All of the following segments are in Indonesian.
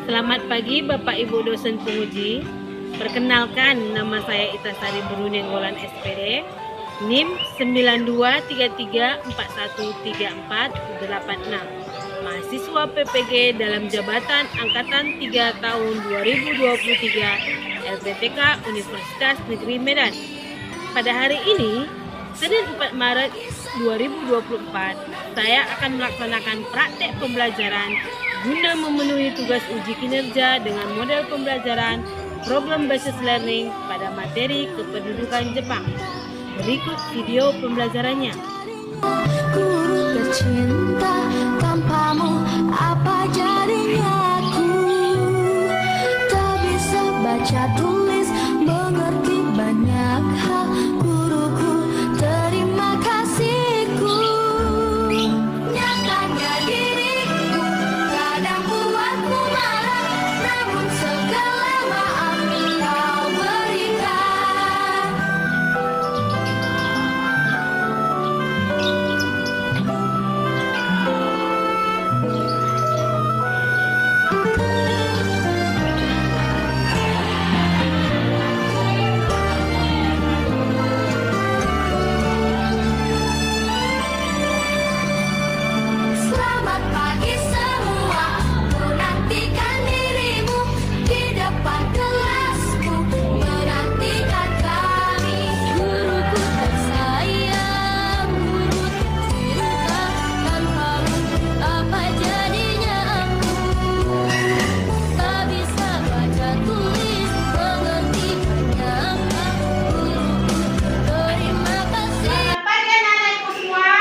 Selamat pagi Bapak Ibu dosen penguji. Perkenalkan, nama saya Itasari Berunenggolan SPD, NIM 9233413486, mahasiswa PPG dalam jabatan Angkatan 3 tahun 2023 LPTK Universitas Negeri Medan. Pada hari ini, Senin 4 Maret 2024, saya akan melaksanakan praktek pembelajaran guna memenuhi tugas uji kinerja dengan model pembelajaran Problem Based Learning pada materi kependudukan Jepang. Berikut video pembelajarannya. Ku tercinta tanpamu, apa jadinya aku? Tak bisa baca tulis, mengerti banyak hal. Guruku, terima kasihku. Nyatanya diriku kadang buatku marah, namun segala maaf kau berikan. Selamat pagi semua, ku nantikan dirimu di depan kelasku, menantikan kami. Guruku tersayang, guru tercinta, tanpamu apa jadinya aku? Tak bisa baca tulis, mengerti banyak hal. Guruku, terima kasih. Selamat pagi anak-anakku semua.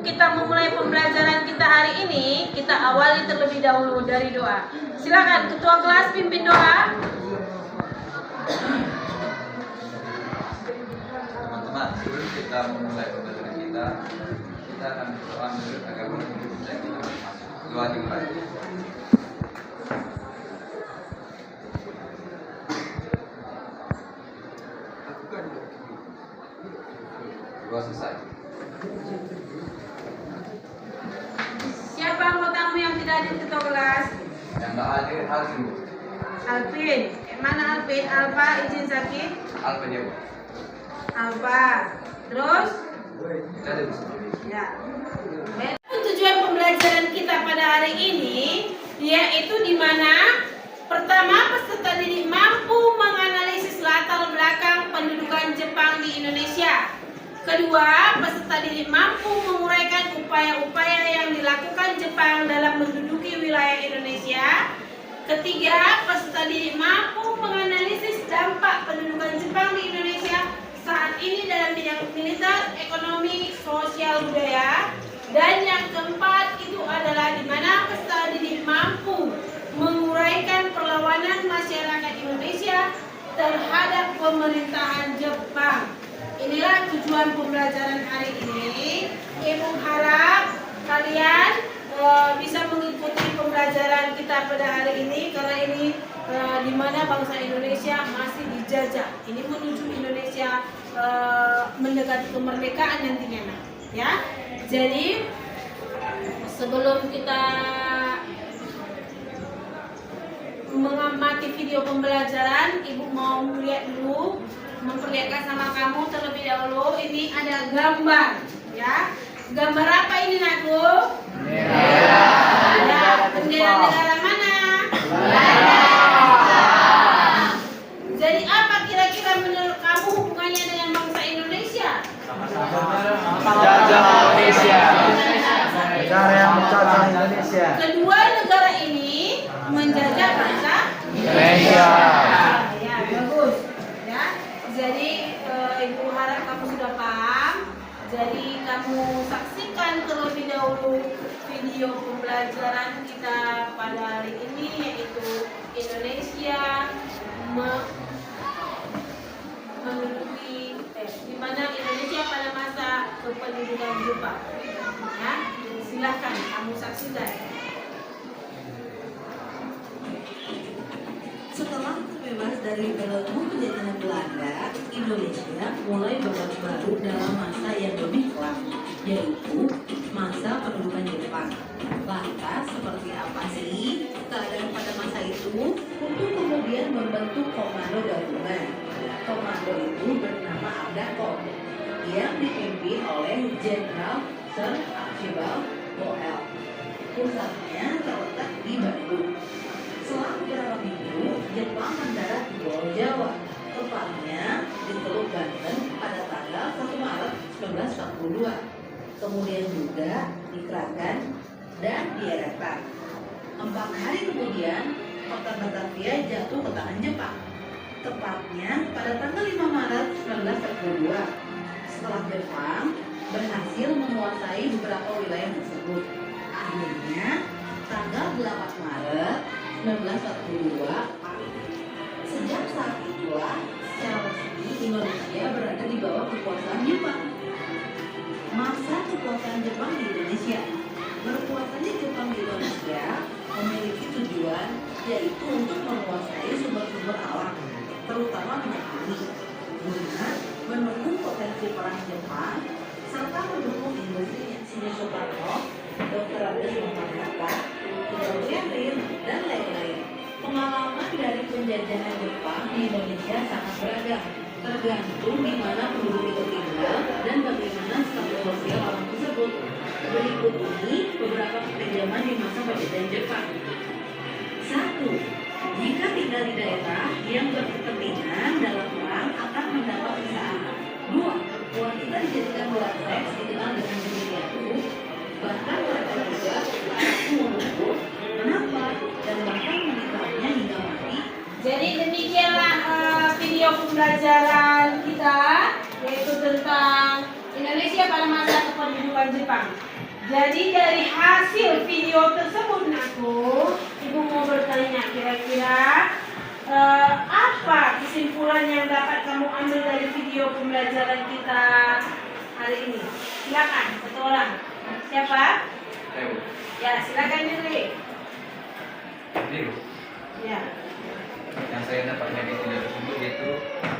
Kita memulai pembelajaran kita hari ini, kita awali terlebih dahulu dari doa. Silakan ketua kelas pimpin doa. Teman-teman, sebelum kita memulai pembelajaran kita akan berdoa menurut agama Indonesia kita masing-masing. Doa dimulai. Doa selesai. Siapa anggotamu yang tidak hadir ketua kelas? Yang tak hadir hadir. Alvin. Mana Alvin? Alfa izin sakit. Alfa dia. Alfa. Terus? Jadi bersama. Ya. Tujuan pembelajaran kita pada hari ini yaitu di mana pertama peserta didik mampu menganalisis latar belakang pendudukan Jepang di Indonesia. Kedua, peserta didik mampu menguraikan upaya-upaya yang dilakukan Jepang dalam menduduki wilayah Indonesia. Ketiga, peserta didik mampu menganalisis dampak pendudukan Jepang di Indonesia saat ini dalam bidang militer, ekonomi, sosial, budaya. Dan yang keempat itu adalah di mana peserta didik mampu menguraikan perlawanan masyarakat Indonesia terhadap pemerintahan Jepang. Inilah tujuan pembelajaran hari ini. Ibu harap kalian bisa mengikuti pembelajaran kita pada hari ini karena ini di mana bangsa Indonesia masih dijajah. Ini menuju Indonesia mendekati kemerdekaan nantinya, nah, ya. Jadi sebelum kita mengamati video pembelajaran, Ibu mau lihat dulu, memperlihatkan sama kamu terlebih dahulu. Ini ada gambar, ya. Gambar apa ini, Nakku? Bendera. Bendera negara mana? Jadi apa kira-kira menurut kamu hubungannya dengan bangsa Indonesia? Menjajah Indonesia. Negara yang menjajah Indonesia. Kedua negara ini menjajah bangsa Indonesia. Ya, bagus. Ya. Jadi Ibu harap kamu sudah paham. Jadi kamu saksikan terlebih dahulu video pembelajaran kita pada hari ini yaitu Indonesia menduduki di mana Indonesia pada masa kependudukan Jepang. Ya, silakan kamu saksikan. Setelah terbebas dari belenggu penjajahan Belanda, Indonesia mulai babak baru dalam masa yang lebih kelam, yaitu masa pendudukan Jepang. Lantas seperti apa sih keadaan pada masa itu? Untuk kemudian membentuk komando gabungan. Komando itu bernama Ardako, yang dipimpin oleh Jenderal Sir Archibald Boel. Pusatnya terletak di Bandung. Setelah beberapa minggu, Jepang mendarat di Pulau Jawa, tepatnya di Teluk Banten pada tanggal 1 Maret 1942. Kemudian juga dikerahkan dan dierekkan. 4 hari kemudian, kota Batavia jatuh ke tangan Jepang, tepatnya pada tanggal 5 Maret 1942. Setelah Jepang berhasil menguasai beberapa wilayah tersebut, akhirnya tanggal 8 Maret 1942, sejak saat itulah secara resmi Indonesia berada di bawah kekuasaan Jepang. Masa kekuasaan Jepang di Indonesia. Berkuasanya Jepang di Indonesia memiliki tujuan, yaitu untuk menguasai sumber-sumber alam, terutama minyak bumi, guna mendukung potensi perang Jepang serta mendukung industri Insinyur Soekarno, Dr. Abdul Muhammad Hatta, Rin, dan lain-lain. Pengalaman dari penjajahan Jepang di Indonesia sangat beragam, tergantung di mana penduduk itu tinggal dan bagaimana status sosial orang tersebut. Berikut ini beberapa kekejaman di masa penjajahan Jepang. 1. Jika tinggal di daerah yang berkepentingan dalam perang akan mendapat siksaan. 2. Wanita dijadikan bulan seks dikenal dengan jemiriatu, bahkan mereka juga laku memukul, menampar, dan bahkan menikahnya hingga mati. Jadi demikianlah video pembelajaran kita, yaitu tentang Indonesia pada masa kependudukan Jepang. Jadi dari hasil video tersebut, Ibu mau bertanya, kira-kira apa kesimpulan yang dapat kamu ambil dari video pembelajaran kita hari ini? Silakan, satu orang. Siapa? Ayo. Ya, silakan diri. Biru. Ya. Yang saya dapat dari video tersebut yaitu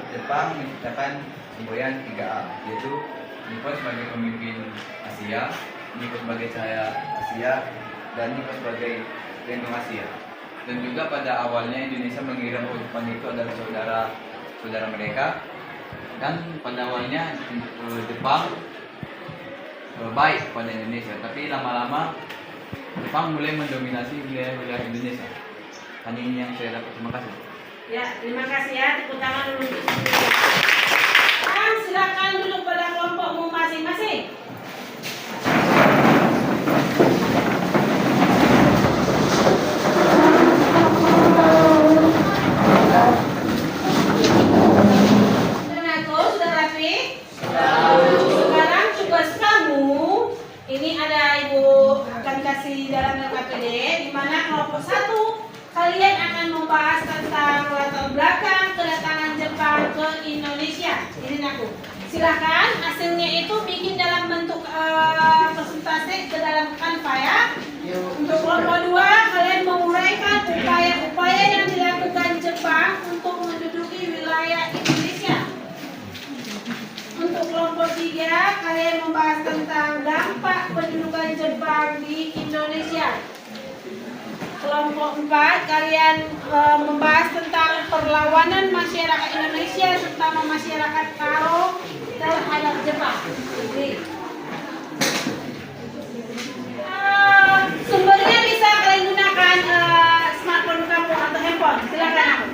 Jepang menciptakan semboyan 3A, yaitu Nippon sebagai pemimpin Asia, Nippon sebagai cahaya Asia, dan Nippon sebagai pelindung Asia. Dan juga pada awalnya Indonesia mengira bahwa Jepang itu adalah saudara mereka, dan pada awalnya Jepang baik kepada Indonesia, tapi lama-lama Jepang mulai mendominasi wilayah Indonesia. Hanya ini yang saya dapat. Terima kasih. Ya, terima kasih ya. Tepuk tangan dulu untuk semua. Silakan duduk pada kelompokmu masing-masing. Dan aku sudah rapi? Sekarang tugas kamu, ini ada Ibu akan kasih dalam LKPD, di mana kelompok 1 kalian akan membahas tentang latar belakang kedatangan Jepang ke Indonesia. Ini aku. Silakan hasilnya itu bikin dalam bentuk presentasi ke dalam Canva ya. Untuk kelompok 2 kalian menguraikan upaya-upaya yang dilakukan Jepang untuk menduduki wilayah Indonesia. Untuk kelompok 3 kalian membahas tentang dampak pendudukan Jepang di Indonesia. Kelompok 4 kalian membahas tentang perlawanan masyarakat Indonesia terutama masyarakat Karo terhadap Jepang. Jadi, sumbernya bisa kalian gunakan smartphone kamu atau handphone. Silakan aku.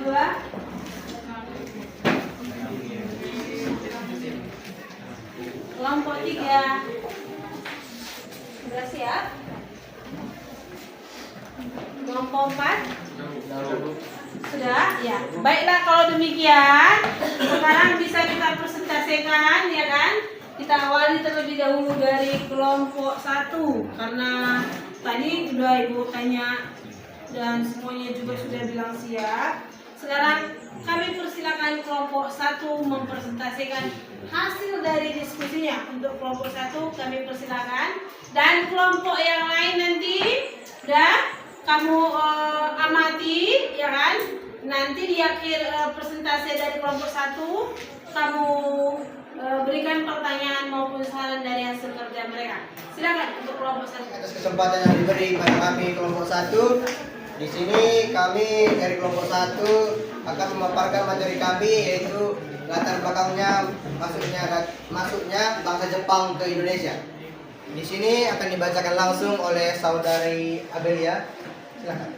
2. Kelompok 3. Sudah siap? Kelompok 4. Sudah? Ya. Baiklah, kalau demikian sekarang bisa kita presentasikan, ya kan? Kita awali terlebih dahulu dari kelompok 1 karena tadi sudah Ibu tanya dan semuanya juga sudah bilang siap. Sekarang kami persilakan kelompok 1 mempresentasikan hasil dari diskusinya. Untuk kelompok 1 kami persilakan, dan kelompok yang lain nanti kamu amati, ya kan? Nanti di akhir presentasi dari kelompok 1 kamu berikan pertanyaan maupun saran dari hasil kerja mereka. Silakan untuk kelompok 1. Atas kesempatan yang diberi pada kami kelompok 1, di sini kami dari kelompok 1 akan memaparkan materi kami, yaitu latar belakangnya masuknya bangsa Jepang ke Indonesia. Di sini akan dibacakan langsung oleh saudari Abelia. Silakan.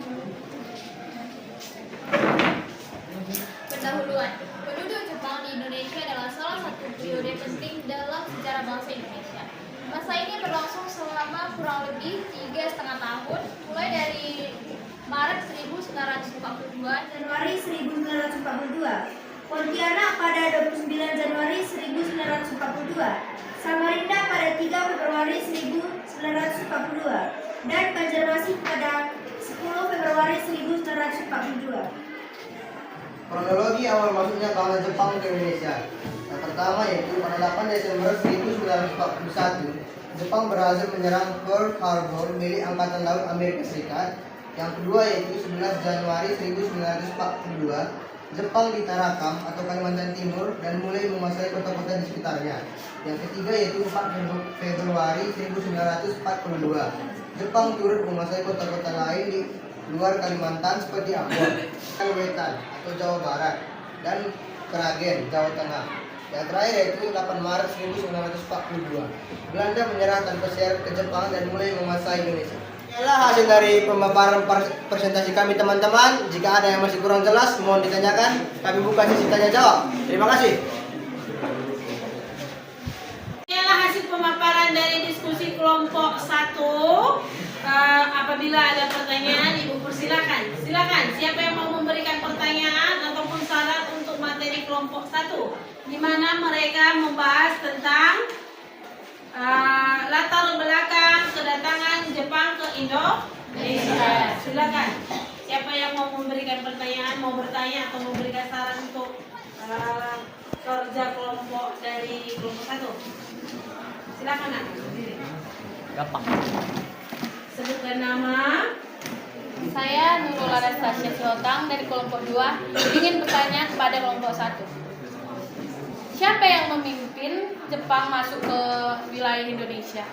Pendahuluan. Penduduk Jepang di Indonesia adalah salah satu periode penting dalam sejarah bangsa Indonesia. Masa ini berlangsung selama kurang lebih 3,5 tahun, mulai dari Maret 1942, Januari 1942, Pontianak pada 29 Januari 1942, Samarinda pada 3 Februari 1942, dan Banjarmasin pada 10 Februari 1942. Kronologi awal masuknya bangsa Jepang ke Indonesia. Yang pertama yaitu pada 8 Desember 1941, Jepang berhasil menyerang Pearl Harbor milik Angkatan Laut Amerika Serikat. Yang kedua yaitu 11 Januari 1942, Jepang di Tarakan atau Kalimantan Timur dan mulai menguasai kota-kota di sekitarnya. Yang ketiga yaitu 4 Februari 1942, Jepang turut menguasai kota-kota lain di luar Kalimantan seperti Ambon, Wetan atau Jawa Barat, dan Kragen, Jawa Tengah. Yang terakhir yaitu 8 Maret 1942, Belanda menyerah tanpa syarat ke Jepang dan mulai menguasai Indonesia. Inilah hasil dari pemaparan presentasi kami, teman-teman. Jika ada yang masih kurang jelas, mohon ditanyakan. Kami buka sesi tanya jawab. Terima kasih. Inilah hasil pemaparan dari diskusi kelompok 1. Apabila ada pertanyaan, Ibu persilakan. Silakan, siapa yang mau memberikan pertanyaan ataupun saran untuk materi kelompok 1, di mana mereka membahas tentang latar belakang kedatangan Jepang ke Indonesia. Silakan. Siapa yang mau memberikan pertanyaan, mau bertanya atau memberikan saran untuk kerja kelompok dari kelompok 1? Silakan, Nak. Gampang. Sebutkan nama. Saya Nurul Anastasia Siotang dari kelompok 2 ingin bertanya kepada kelompok 1. Siapa yang memimpin Jepang masuk ke wilayah Indonesia?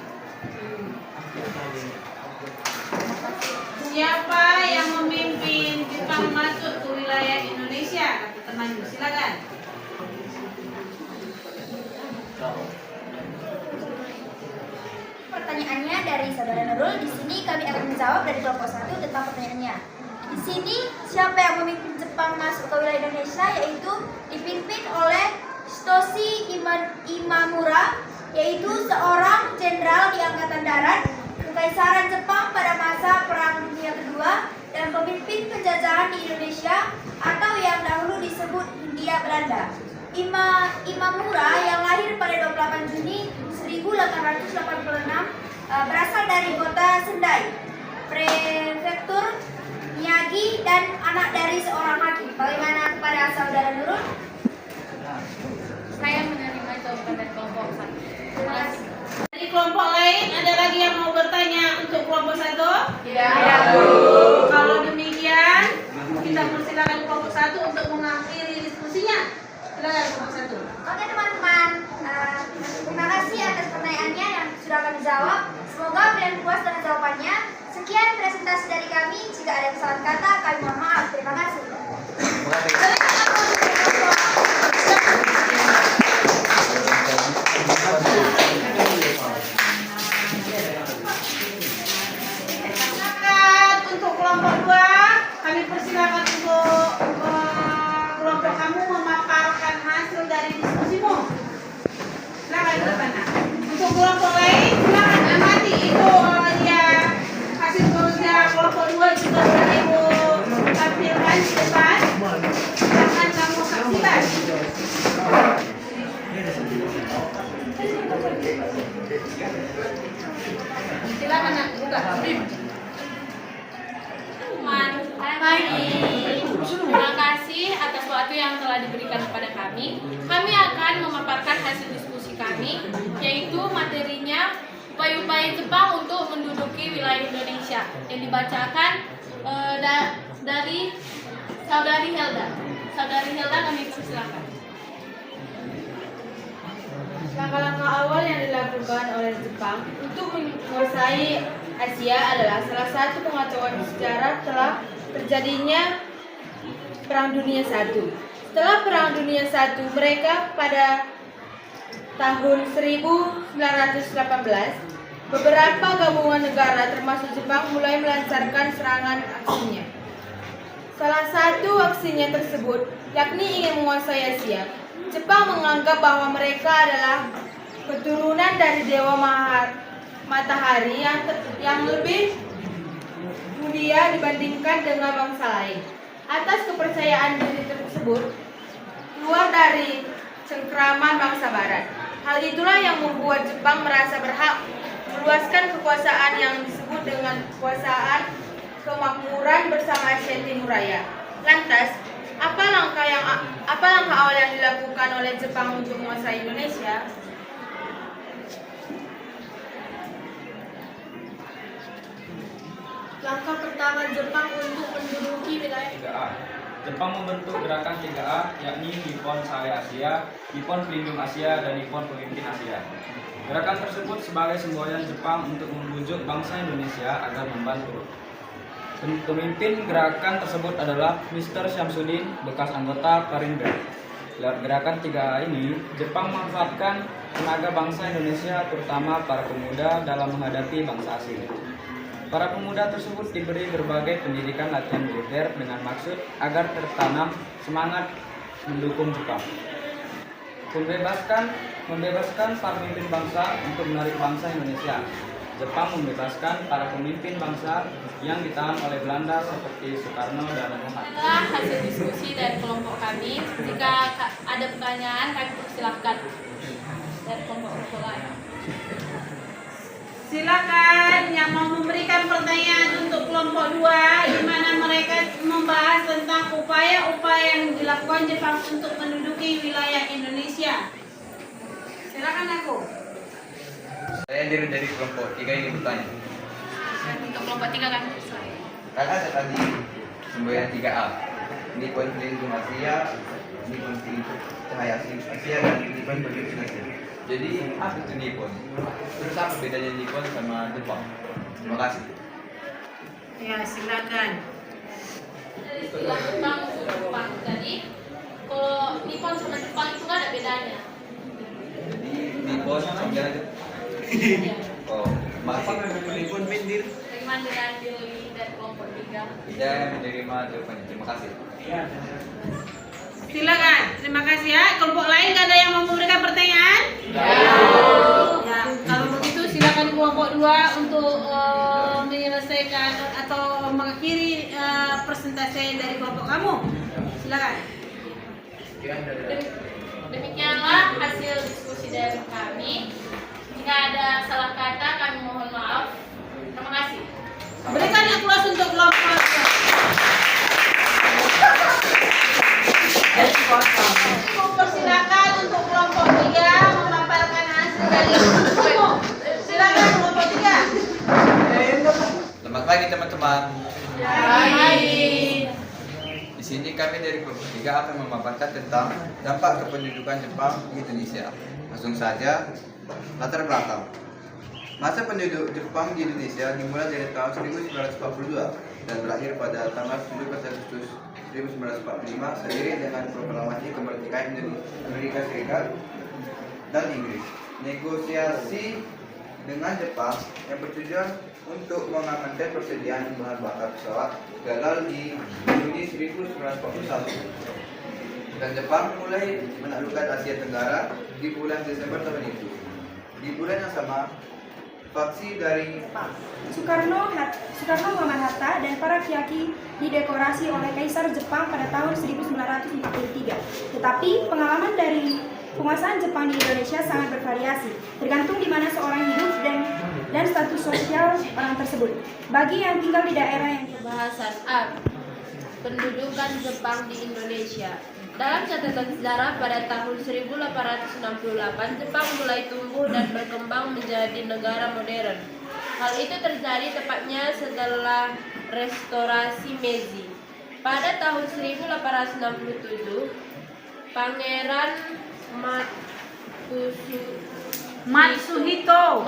Siapa yang memimpin Jepang masuk ke wilayah Indonesia? Kata temanmu, silakan. Pertanyaannya dari saudara Nurul. Di sini kami akan menjawab dari kelompok 1 tentang pertanyaannya. Di sini siapa yang memimpin Jepang masuk ke wilayah Indonesia, yaitu dipimpin oleh Hitoshi Imamura, yaitu seorang jenderal di Angkatan Darat Kekaisaran Jepang pada masa Perang Dunia Kedua dan pemimpin penjajahan di Indonesia atau yang dahulu disebut Hindia Belanda. Imamura yang lahir pada 28 Juni 1886 berasal dari kota Sendai, prefektur Miyagi, dan anak dari seorang hakim. Bagaimana kepada saudara Nurul? Saya menerima jawaban dari kelompok 1. Terima kasih. Dari kelompok lain ada lagi yang mau bertanya untuk kelompok 1? Tidak. Kalau demikian, kita persilakan kelompok 1 untuk mengakhiri diskusinya. Silakan kelompok 1. Oke teman-teman, terima kasih atas pertanyaannya yang sudah kami jawab. Semoga kalian puas dengan jawabannya. Sekian presentasi dari kami. Jika ada kesalahan kata, kami mohon maaf. Terima kasih. Silakan telah diberikan kepada kami akan memaparkan hasil diskusi kami, yaitu materinya upaya-upaya Jepang untuk menduduki wilayah Indonesia yang dibacakan dari Saudari Helda. Saudari Helda, kami persilakan. Langkah-langkah awal yang dilakukan oleh Jepang untuk menguasai Asia adalah salah satu pengetahuan sejarah telah terjadinya Perang Dunia I. Setelah Perang Dunia I, mereka pada tahun 1918, beberapa gabungan negara termasuk Jepang mulai melancarkan serangan aksinya. Salah satu aksinya tersebut yakni ingin menguasai Asia. Jepang menganggap bahwa mereka adalah keturunan dari dewa matahari yang lebih mulia dibandingkan dengan bangsa lain. Atas kepercayaan diri tersebut, keluar dari cengkraman bangsa barat. Hal itulah yang membuat Jepang merasa berhak meluaskan kekuasaan yang disebut dengan kekuasaan kemakmuran bersama Asia Timur Raya. Lantas, apa langkah awal yang dilakukan oleh Jepang untuk menguasai Indonesia? Langkah pertama Jepang untuk menduduki wilayah 3A. Jepang membentuk gerakan 3A, yakni Nippon Sahaya Asia, Nippon Pelindung Asia, dan Nippon Pemimpin Asia. Gerakan tersebut sebagai semboyan Jepang untuk membujuk bangsa Indonesia agar membantu. Pemimpin gerakan tersebut adalah Mr. Syamsuddin, bekas anggota Karinber. Lewat gerakan 3A ini, Jepang memanfaatkan tenaga bangsa Indonesia, terutama para pemuda, dalam menghadapi bangsa asing. Para pemuda tersebut diberi berbagai pendidikan latihan militer dengan maksud agar tertanam semangat mendukung Jepang. Membebaskan para pemimpin bangsa untuk menarik bangsa Indonesia. Jepang membebaskan para pemimpin bangsa yang ditahan oleh Belanda seperti Soekarno dan Muhammad. Inilah hasil diskusi dari kelompok kami. Jika ada pertanyaan, kami persilahkan dari kelompok lain. Silakan yang mau memberikan pertanyaan untuk kelompok 2, di mana mereka membahas tentang upaya-upaya yang dilakukan Jepang untuk menduduki wilayah Indonesia. Silakan aku. Saya dari kelompok 3 ini bertanya. Untuk kelompok 3 kami persilahkan. Kan ada tadi semboyan 3A. Nippon Pelindung Asia, Nippon Pelindung Asia, dan Nippon Pemimpin Asia. Jadi apa itu Nippon? Terus apa bedanya Nippon sama Jepang? Terima kasih. Ya, silakan. Dari istilah Jepang untuk Jepang. Jadi kalau Nippon sama Jepang itu kan ada bedanya. Jadi Nippon sama Jepang. Oh, makasih. Nippon Pindir. Bagaimana dengan dari kelompok 3? Tidak menerima jawabannya. Terima kasih. Silakan. Terima kasih ya. Kelompok lain nggak ada yang mau memberikan pertanyaan? Ya, kalau begitu silakan kelompok 2 untuk menyelesaikan atau mengakhiri presentasi dari kelompok kamu. Silakan. Demikianlah hasil diskusi dari kami. Jika ada salah kata, kami mohon maaf. Terima kasih. Berikan aplaus untuk kelompok. Persilakan untuk kelompok 3 memaparkan hasil dari diskusi. Silakan kelompok 3. Selamat pagi teman-teman. Baik. Di sini kami dari kelompok 3 akan memaparkan tentang dampak kependudukan Jepang di Indonesia. Langsung saja, latar belakang. Masa penduduk Jepang di Indonesia dimulai dari tahun 1942 dan berakhir pada tanggal 17 Agustus 1945 seiring dengan proklamasi kemerdekaan Amerika Serikat dan Inggris. Negosiasi dengan Jepang yang bertujuan untuk mengamankan persediaan bahan bakar pesawat gagal di Juni 1941. Dan Jepang mulai menaklukkan Asia Tenggara di bulan Desember tahun itu. Di bulan yang sama, faksi dari Soekarno Muhammad Hatta dan para Kyaki didekorasi oleh Kaisar Jepang pada tahun 1943. Tetapi pengalaman dari penguasaan Jepang di Indonesia sangat bervariasi, tergantung di mana seorang hidup dan status sosial orang tersebut. Bagi yang tinggal di daerah yang Bahasan A. Pendudukan Jepang di Indonesia. Dalam catatan sejarah, pada tahun 1868, Jepang mulai tumbuh dan berkembang menjadi negara modern. Hal itu terjadi tepatnya setelah restorasi Meiji. Pada tahun 1867, Pangeran Matsuhito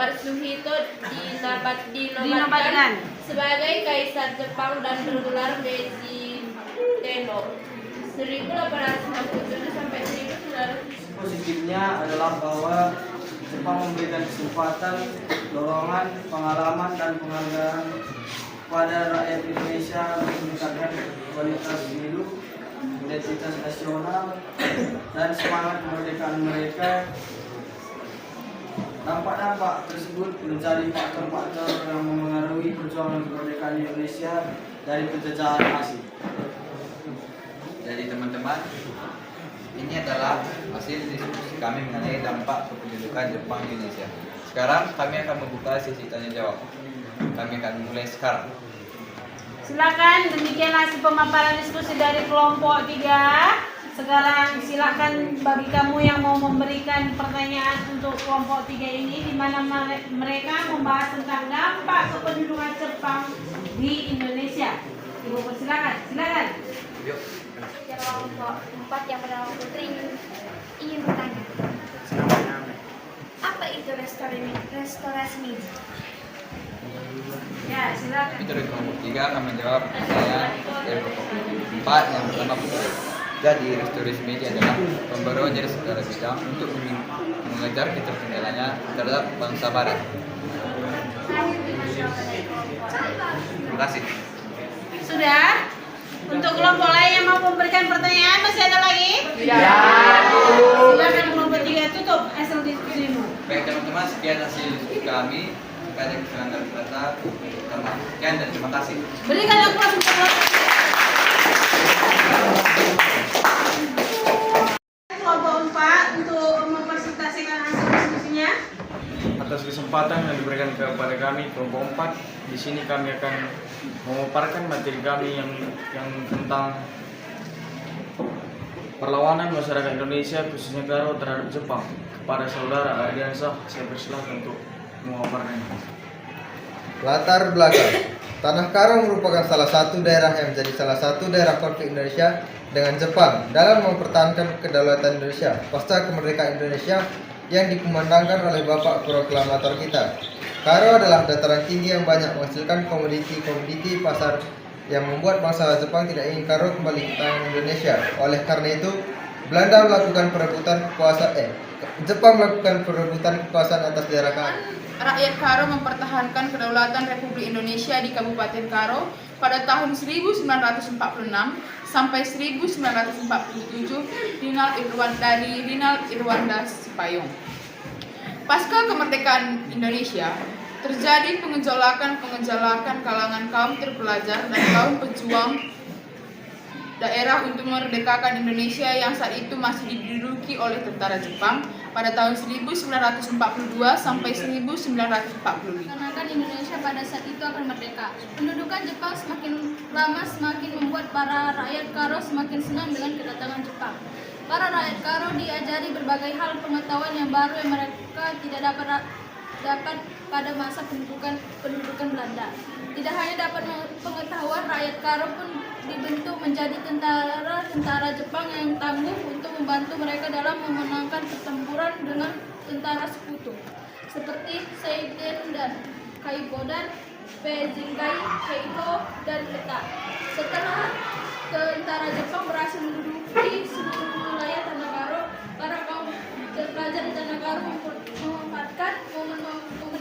dinobatkan sebagai Kaisar Jepang dan bergelar Meiji Tenno 1867 sampai 1900. Positifnya adalah bahwa Jepang memberikan kesempatan, dorongan, pengalaman, dan penghargaan kepada rakyat Indonesia untuk meningkatkan kualitas hidup, identitas nasional, dan semangat kemerdekaan mereka. Dampak-dampak tersebut menjadi faktor-faktor yang memengaruhi perjuangan kemerdekaan Indonesia dari penjajahan asing. Jadi teman-teman, ini adalah hasil diskusi kami mengenai dampak kependudukan Jepang di Indonesia. Sekarang kami akan membuka sesi tanya jawab. Kami akan mulai sekarang. Silakan, demikianlah pemaparan diskusi dari kelompok 3. Sekarang silakan bagi kamu yang mau memberikan pertanyaan untuk kelompok 3 ini, di mana mereka membahas tentang dampak kependudukan Jepang di Indonesia. Ibu persilakan, silakan. Kelompok 4 yang bernama Putri ingin bertanya. Apa itu restorasi Meiji? Ya, silakan. Itu dari kelompok 3 kami jawab pertanyaan dari kelompok 4 yang pertama. Jadi restorasi Meiji adalah pembaruan dari segala bidang untuk mengejar ketertinggalannya terhadap bangsa Barat. Terima kasih. Sudah? Untuk kelompok lain yang mau memberikan pertanyaan, masih ada lagi? Ya. Silakan kelompok 3 tutup hasil diskusimu. Baik teman-teman, sekian hasil diskusi kami. Jika ada kesalahan dari kata, sekian dan terima kasih. Berikan aplaus untuk kelompok 4 untuk mempresentasikan hasil diskusinya. Atas kesempatan yang diberikan kepada kami kelompok 4, di sini kami akan memaparkan materi kami yang tentang perlawanan masyarakat Indonesia khususnya Karo terhadap Jepang. Kepada saudara Ardiansah, saya persilahkan untuk memaparkannya. Latar belakang. Tanah Karo merupakan salah satu daerah yang menjadi salah satu daerah konflik Indonesia dengan Jepang dalam mempertahankan kedaulatan Indonesia pasca kemerdekaan Indonesia yang dikumandangkan oleh Bapak Proklamator kita. Karo adalah dataran tinggi yang banyak menghasilkan komoditi pasar yang membuat bangsa Jepang tidak ingin Karo kembali ke tangan Indonesia. Oleh karena itu, Belanda melakukan Jepang melakukan perebutan kekuasaan atas daerah Karo. Rakyat Karo mempertahankan kedaulatan Republik Indonesia di Kabupaten Karo pada tahun 1946 sampai 1947 dari Rinal Irwanda Sipayung. Pasca kemerdekaan Indonesia, terjadi pengejolakan kalangan kaum terpelajar dan kaum pejuang daerah untuk memerdekakan Indonesia yang saat itu masih diduduki oleh tentara Jepang pada tahun 1942 sampai 1945. Karena Indonesia pada saat itu akan merdeka. Pendudukan Jepang semakin lama semakin membuat para rakyat Karo semakin senang dengan kedatangan Jepang. Para rakyat Karo diajari berbagai hal pengetahuan yang baru yang mereka tidak dapat pada masa pendudukan Belanda. Tidak hanya dapat pengetahuan, rakyat Karo pun dibentuk menjadi tentara Jepang yang tangguh untuk membantu mereka dalam memenangkan pertempuran dengan tentara sekutu seperti Seiden dan Kaibodan, Pejinkai, Keiko, dan Keta. Setelah tentara Jepang berhasil menduduki seluruh wilayah Tanah Karo, para kaum terpelajar di Tanah Karo memanfaatkan momen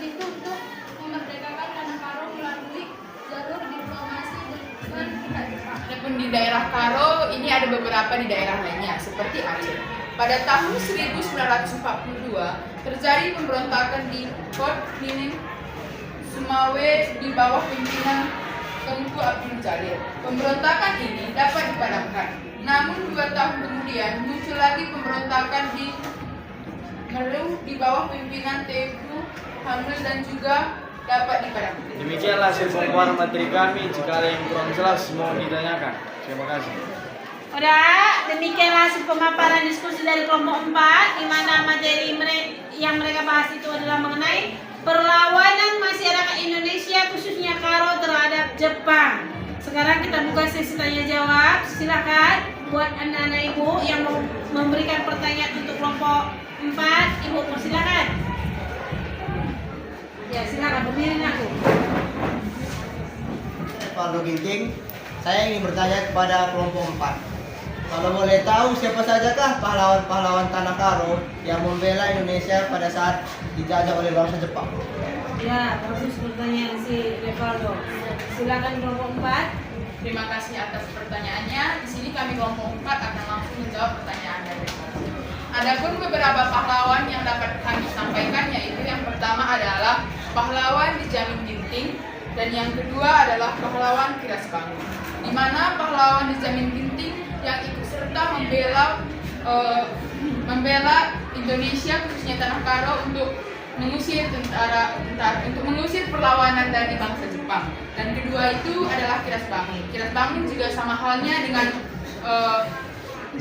itu untuk memerdekakan Tanah Karo melalui jalur diplomasi dengan pihak Jepang. Adapun di daerah Karo, ini ada beberapa di daerah lainnya, seperti Aceh. Pada tahun 1942, terjadi pemberontakan di Fort Pining, Sumawe di bawah pimpinan Tengku Abdul Jalil. Pemberontakan ini dapat dipadamkan. Namun 2 tahun kemudian muncul lagi pemberontakan di Meru di bawah pimpinan Tengku Hamil dan juga dapat dipadamkan. Demikianlah hasil pemaparan materi kami. Jika ada yang kurang jelas, mohon ditanyakan. Terima kasih. Udah, demikianlah pemaparan diskusi dari kelompok 4 di mana materi yang mereka bahas itu adalah mengenai perlawanan masyarakat Indonesia khususnya Karo terhadap Jepang. Sekarang kita buka sesi tanya jawab. Silakan buat anak-anak ibu yang mau memberikan pertanyaan untuk kelompok 4, ibu persilakan. Ya, silakan berdiri aku. Valdo Ginting, saya ingin bertanya kepada kelompok 4. Kalau boleh tahu siapa sajakah pahlawan-pahlawan Tanah Karo yang membela Indonesia pada saat dijajah oleh bangsa Jepang? Ya, bagus pertanyaan si Revaldo. Silakan kelompok 4. Terima kasih atas pertanyaannya. Di sini kami kelompok 4 akan langsung menjawab pertanyaan dari Revaldo. Adapun beberapa pahlawan yang dapat kami sampaikan, yaitu yang pertama adalah pahlawan Dijamin Ginting dan yang kedua adalah pahlawan Kiras Bangun. Di mana pahlawan Dijamin Ginting yang ikut serta membela Indonesia khususnya Tanah Karo untuk mengusir untuk mengusir perlawanan dari bangsa Jepang. Dan kedua itu adalah Kiras Bangun. Kiras Bangun juga sama halnya dengan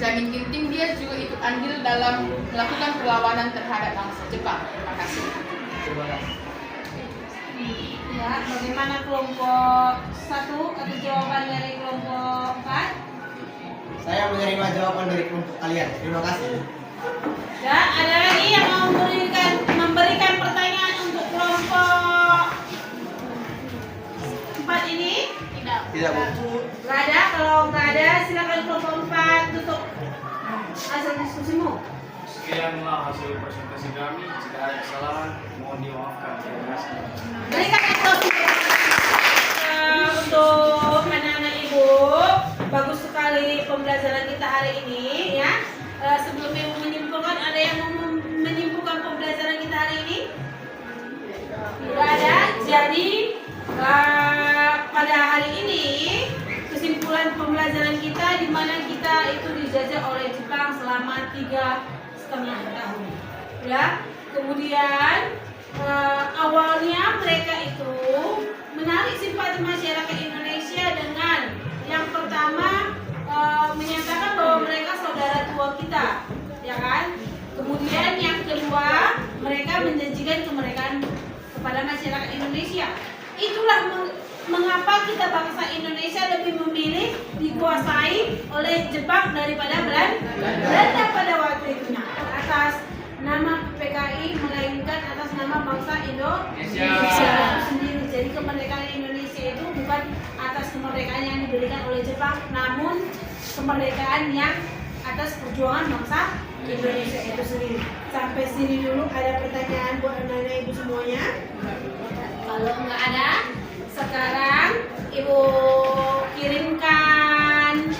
Jamin Ginting, dia juga ikut andil dalam melakukan perlawanan terhadap bangsa Jepang. Terima kasih. Ya, bagaimana kelompok 1 atau jawaban dari kelompok 4? Saya menerima jawaban dari kelompok kalian. Terima kasih. Ya, ada lagi yang mau memberikan pertanyaan untuk kelompok 4 ini? Tidak, Bu. Nggak ada. Kalau nggak ada, silakan kelompok 4 tutup hasil diskusimu. Sekianlah hasil presentasi kami. Jika ada kesalahan, mohon dimaafkan. Terima kasih. Berikan aplaus untuk anak-anak ibu. Bagus sekali pembelajaran kita hari ini, ya. Sebelum ibu menyimpulkan, ada yang mau menyimpulkan pembelajaran kita hari ini? Tidak ada. Jadi pada hari ini kesimpulan pembelajaran kita di mana kita itu dijajah oleh Jepang selama 3,5 tahun. Ya. Kemudian awalnya mereka itu menarik simpati masyarakat Indonesia dengan yang pertama menyatakan bahwa mereka saudara tua kita, ya kan? Kemudian yang kedua mereka menjanjikan kemerdekaan kepada masyarakat Indonesia. Itulah mengapa kita bangsa Indonesia lebih memilih dikuasai oleh Jepang daripada Belanda pada waktu itu. Nah, atas nama PKI melainkan atas nama bangsa Indonesia itu sendiri. Jadi kemerdekaan Indonesia itu bukan atas kemerdekaan yang diberikan oleh Jepang, namun kemerdekaan yang atas perjuangan bangsa Indonesia itu sendiri. Sampai sini dulu. Ada pertanyaan buat anak-anak ibu semuanya? Kalau nggak ada, sekarang ibu kirimkan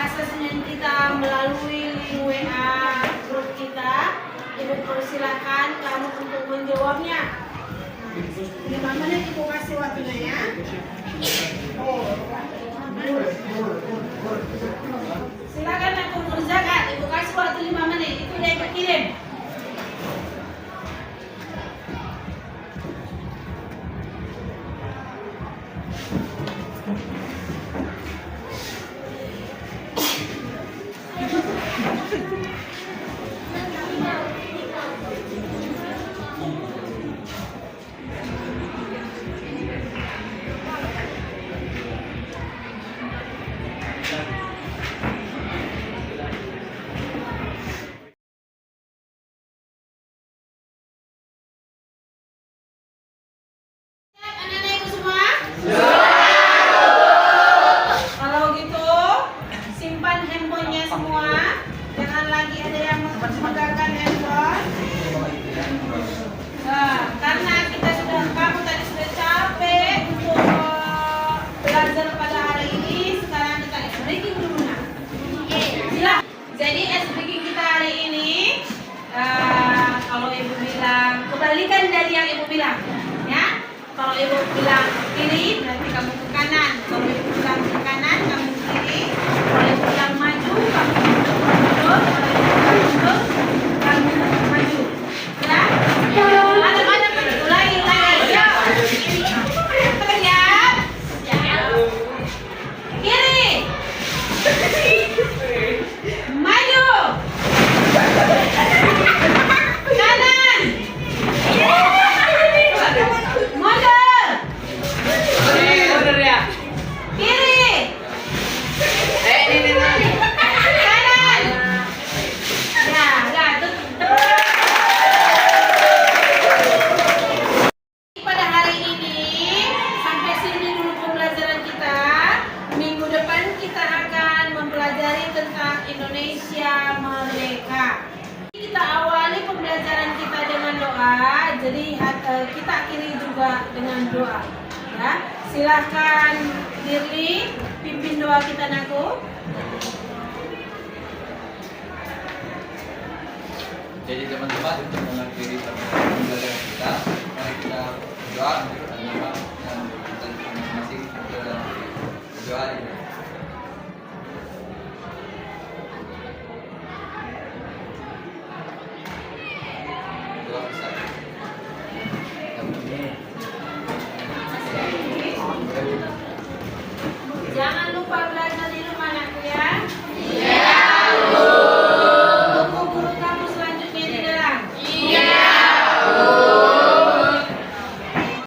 asesmen kita melalui link WA grup kita. Ibu persilakan kamu untuk menjawabnya. 5 menit ibu kasih waktunya ya. Silakan aku kerjakan. Ibu kasih waktu 5 menit. Itu dia ibu kirim. Anak-anak ibu semua? Kalau gitu, simpan handphonenya semua. Jangan lagi ada yang megangkan handphone. Nah, karena kamu tadi sudah capek untuk belajar pada hari ini, sekarang kita ice breaking dulu. Nah, silakan. Jadi ice breaking kita hari ini, kalau ibu bilang, kebalikan dari yang ibu bilang, ya. Kalau ibu bilang kiri, berarti kamu ke kanan. Kalau ibu bilang ke kanan, kamu ke kiri. Kalau ibu bilang maju, kamu mundur. Kalau ibu bilang mundur, kamu maju. Ya? Ada lagi. Terlihat? Kiri. Indonesia merdeka. Kita awali pembelajaran kita dengan doa. Jadi kita akhiri juga dengan doa. Ya, silahkan Dirli pimpin doa kita Naku. Jadi teman-teman untuk mengakhiri pembelajaran kita, mari kita berdoa untuk agama dan masing-masing berdoa.